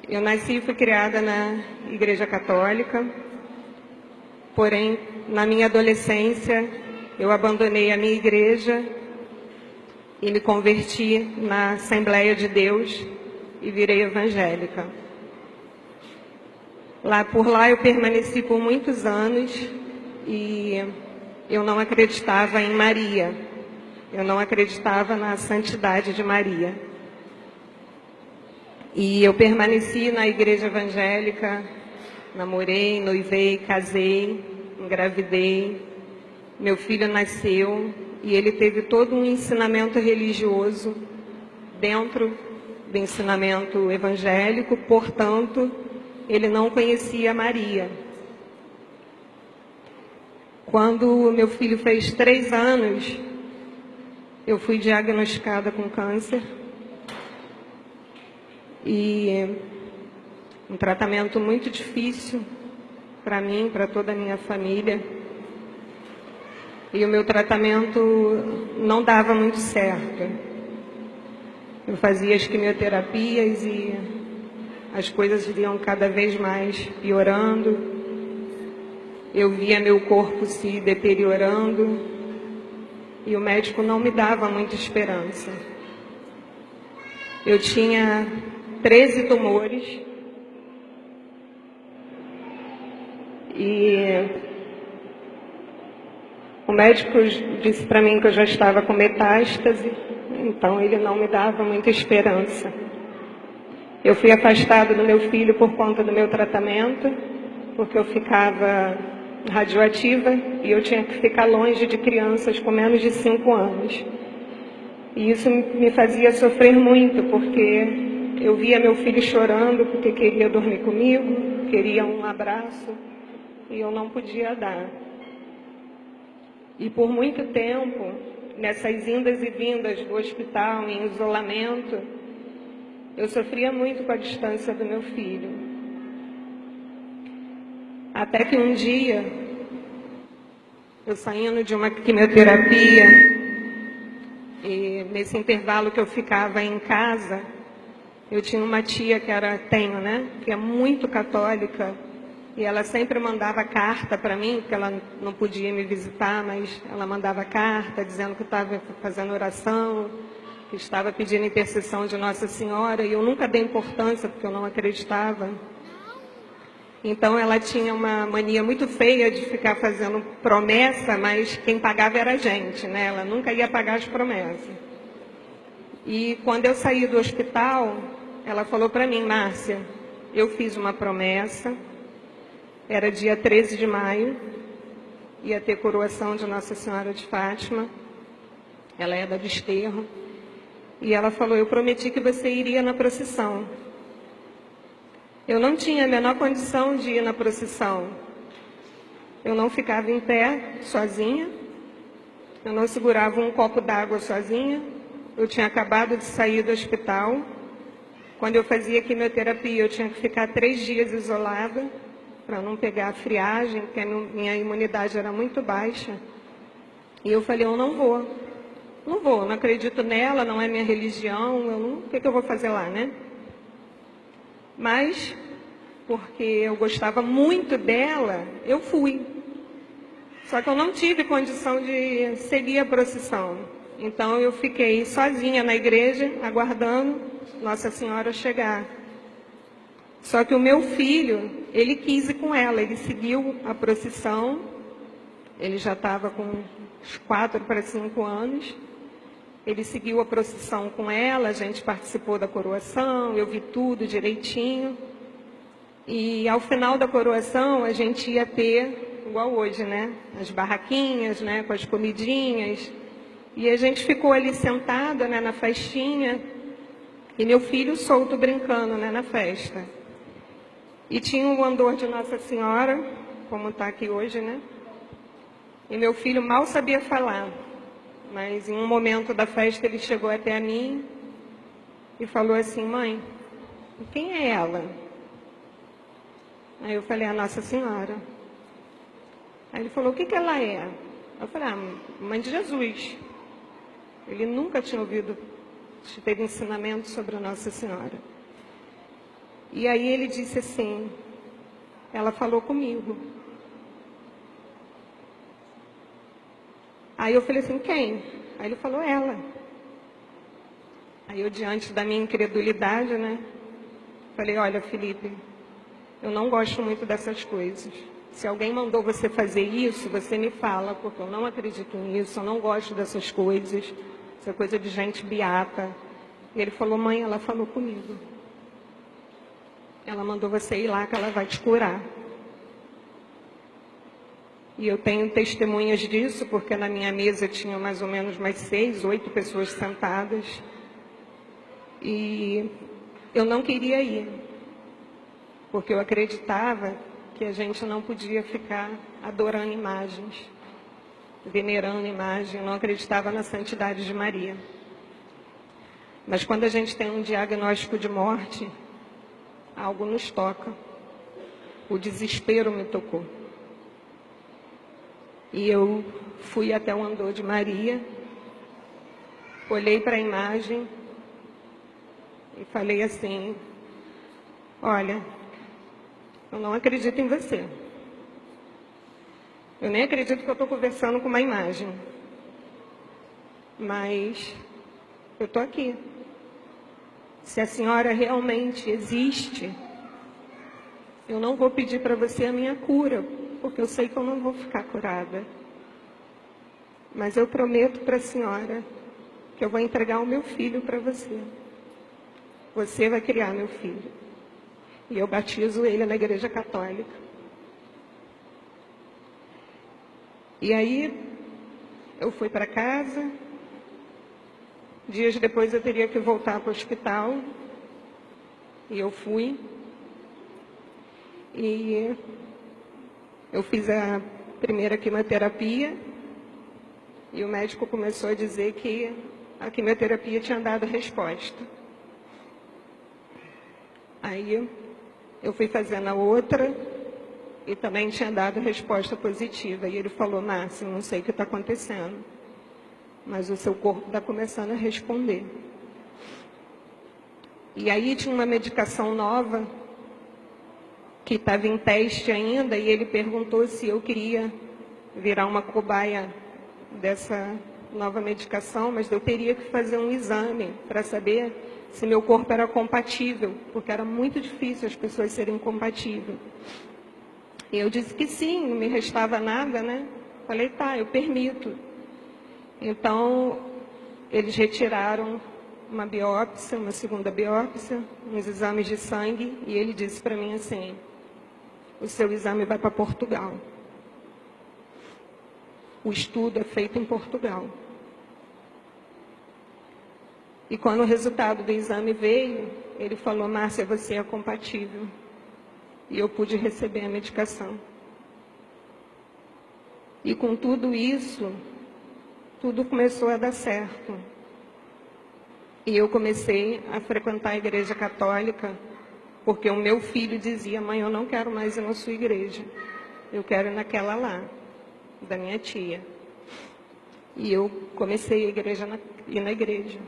Eu nasci e fui criada na Igreja Católica, porém, na minha adolescência, eu abandonei a minha igreja e me converti na Assembleia de Deus e virei evangélica. Por lá eu permaneci por muitos anos e eu não acreditava em Maria. Eu não acreditava na santidade de Maria. E eu permaneci na igreja evangélica, namorei, noivei, casei, engravidei. Meu filho nasceu e ele teve todo um ensinamento religioso dentro do ensinamento evangélico, portanto, ele não conhecia Maria. Quando meu filho fez 3 anos, eu fui diagnosticada com câncer. E um tratamento muito difícil para mim, para toda a minha família. E o meu tratamento não dava muito certo. Eu fazia as quimioterapias e as coisas iam cada vez mais piorando. Eu via meu corpo se deteriorando e o médico não me dava muita esperança. Eu tinha 13 tumores e o médico disse para mim que eu já estava com metástase, então ele não me dava muita esperança. Eu fui afastada do meu filho por conta do meu tratamento, porque eu ficava radioativa e eu tinha que ficar longe de crianças com menos de 5 anos. E isso me fazia sofrer muito, porque eu via meu filho chorando porque queria dormir comigo, queria um abraço e eu não podia dar. E por muito tempo, nessas indas e vindas do hospital, em isolamento, eu sofria muito com a distância do meu filho. Até que um dia, eu saindo de uma quimioterapia, e nesse intervalo que eu ficava em casa, eu tinha uma tia que é muito católica, e ela sempre mandava carta para mim, porque ela não podia me visitar, mas ela mandava carta dizendo que estava fazendo oração, que estava pedindo intercessão de Nossa Senhora, e eu nunca dei importância, porque eu não acreditava. Então ela tinha uma mania muito feia de ficar fazendo promessa, mas quem pagava era a gente, né? Ela nunca ia pagar as promessas. E quando eu saí do hospital, ela falou para mim: Márcia, eu fiz uma promessa, era dia 13 de maio, ia ter coroação de Nossa Senhora de Fátima, ela é da Desterro, e ela falou: eu prometi que você iria na procissão. Eu não tinha a menor condição de ir na procissão. Eu não ficava em pé sozinha, eu não segurava um copo d'água sozinha, eu tinha acabado de sair do hospital. Quando eu fazia quimioterapia, eu tinha que ficar 3 dias isolada, para não pegar a friagem, porque a minha imunidade era muito baixa. E eu falei: eu não vou, não acredito nela, não é minha religião, o que eu vou fazer lá, né? Mas, porque eu gostava muito dela, eu fui. Só que eu não tive condição de seguir a procissão. Então eu fiquei sozinha na igreja, aguardando Nossa Senhora chegar. Só que o meu filho, ele quis ir com ela, ele seguiu a procissão, ele já estava com uns 4 para 5 anos, ele seguiu a procissão com ela, a gente participou da coroação, eu vi tudo direitinho, e ao final da coroação a gente ia ter, igual hoje, né, as barraquinhas, né, com as comidinhas, e a gente ficou ali sentada, né, na festinha, e meu filho solto brincando, né, na festa. E tinha um andor de Nossa Senhora, como está aqui hoje, né? E meu filho mal sabia falar, mas em um momento da festa ele chegou até a mim e falou assim: mãe, quem é ela? Aí eu falei: a Nossa Senhora. Aí ele falou: o que ela é? Eu falei: mãe de Jesus. Ele nunca tinha ouvido, teve ensinamento sobre a Nossa Senhora. E aí ele disse assim, ela falou comigo. Aí eu falei assim, quem? Aí ele falou, ela. Aí eu, diante da minha incredulidade, né, falei, olha, Felipe, eu não gosto muito dessas coisas. Se alguém mandou você fazer isso, você me fala, porque eu não acredito nisso, eu não gosto dessas coisas. Isso é coisa de gente beata. E ele falou, mãe, ela falou comigo. Ela mandou você ir lá que ela vai te curar. E eu tenho testemunhas disso, porque na minha mesa tinha mais ou menos mais 6, 8 pessoas sentadas. E eu não queria ir, porque eu acreditava que a gente não podia ficar adorando imagens, venerando imagens. Eu não acreditava na santidade de Maria. Mas quando a gente tem um diagnóstico de morte, algo nos toca. O desespero me tocou. E eu fui até o andor de Maria, olhei para a imagem e falei assim, olha, eu não acredito em você. Eu nem acredito que eu estou conversando com uma imagem. Mas eu estou aqui. Se a senhora realmente existe, eu não vou pedir para você a minha cura, porque eu sei que eu não vou ficar curada. Mas eu prometo para a senhora que eu vou entregar o meu filho para você. Você vai criar meu filho. E eu batizo ele na Igreja Católica. E aí, eu fui para casa. Dias depois eu teria que voltar para o hospital. E eu fui. E eu fiz a primeira quimioterapia. E o médico começou a dizer que a quimioterapia tinha dado resposta. Aí eu fui fazendo a outra e também tinha dado resposta positiva. E ele falou, Márcia, não sei o que está acontecendo, mas o seu corpo está começando a responder. E aí tinha uma medicação nova que estava em teste ainda, e ele perguntou se eu queria virar uma cobaia dessa nova medicação, mas eu teria que fazer um exame para saber se meu corpo era compatível, porque era muito difícil as pessoas serem compatíveis. E eu disse que sim, não me restava nada, né? Falei, tá, eu permito. Então, eles retiraram uma biópsia, uma segunda biópsia, uns exames de sangue, e ele disse para mim assim, o seu exame vai para Portugal. O estudo é feito em Portugal. E quando o resultado do exame veio, ele falou, Márcia, você é compatível. E eu pude receber a medicação. E com tudo isso, tudo começou a dar certo. E eu comecei a frequentar a Igreja Católica, porque o meu filho dizia, mãe, eu não quero mais ir na sua igreja. Eu quero ir naquela lá, da minha tia. E eu comecei a ir na igreja.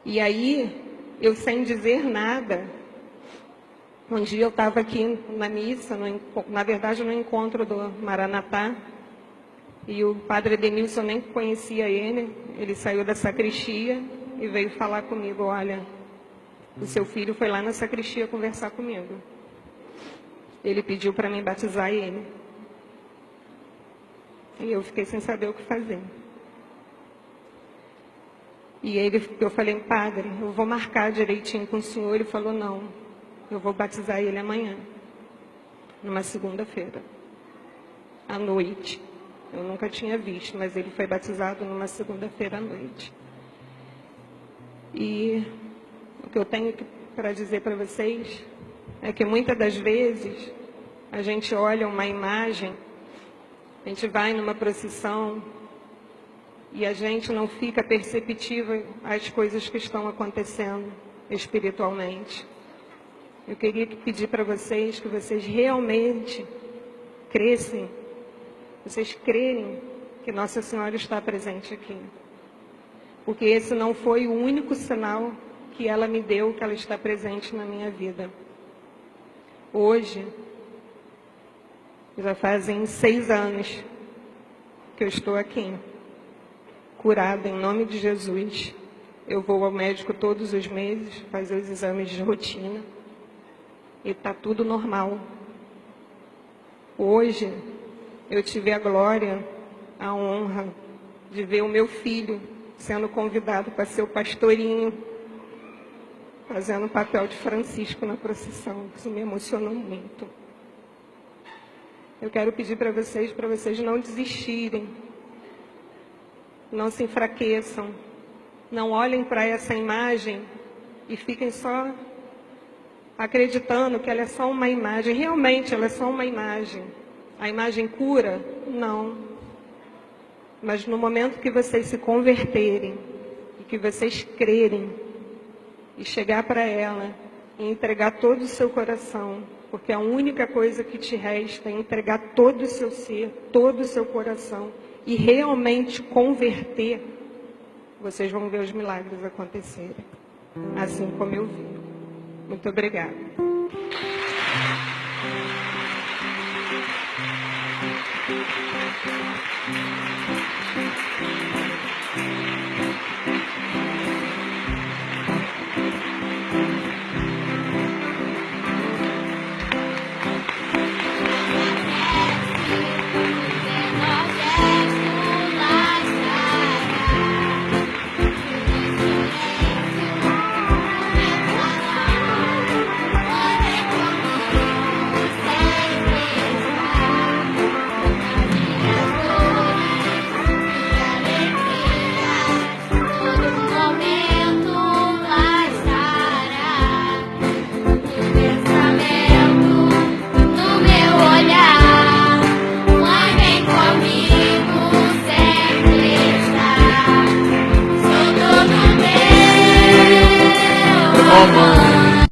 E aí, eu sem dizer nada, um dia eu estava aqui na missa, na verdade no encontro do Maranatá, e o padre Denilson, nem conhecia ele saiu da sacristia e veio falar comigo, olha, o seu filho foi lá na sacristia conversar comigo. Ele pediu para mim batizar ele. E eu fiquei sem saber o que fazer. E eu falei, padre, eu vou marcar direitinho com o senhor. Ele falou, não, eu vou batizar ele amanhã, numa segunda-feira, à noite. Eu nunca tinha visto, mas ele foi batizado numa segunda-feira à noite. E o que eu tenho para dizer para vocês é que muitas das vezes a gente olha uma imagem, a gente vai numa procissão, e a gente não fica perceptível às coisas que estão acontecendo espiritualmente. Eu queria pedir para vocês que vocês realmente crescem, vocês crerem que Nossa Senhora está presente aqui. Porque esse não foi o único sinal que ela me deu, que ela está presente na minha vida. Hoje, já fazem 6 anos que eu estou aqui, curada em nome de Jesus. Eu vou ao médico todos os meses, fazer os exames de rotina, e está tudo normal. Hoje, eu tive a glória, a honra de ver o meu filho sendo convidado para ser o pastorinho, fazendo o papel de Francisco na procissão. Isso me emocionou muito. Eu quero pedir para vocês não desistirem, não se enfraqueçam, não olhem para essa imagem e fiquem só acreditando que ela é só uma imagem. Realmente, ela é só uma imagem. A imagem cura? Não. Mas no momento que vocês se converterem, e que vocês crerem, e chegar para ela, e entregar todo o seu coração, porque a única coisa que te resta é entregar todo o seu ser, todo o seu coração, e realmente converter, vocês vão ver os milagres acontecerem, assim como eu vi. Muito obrigada.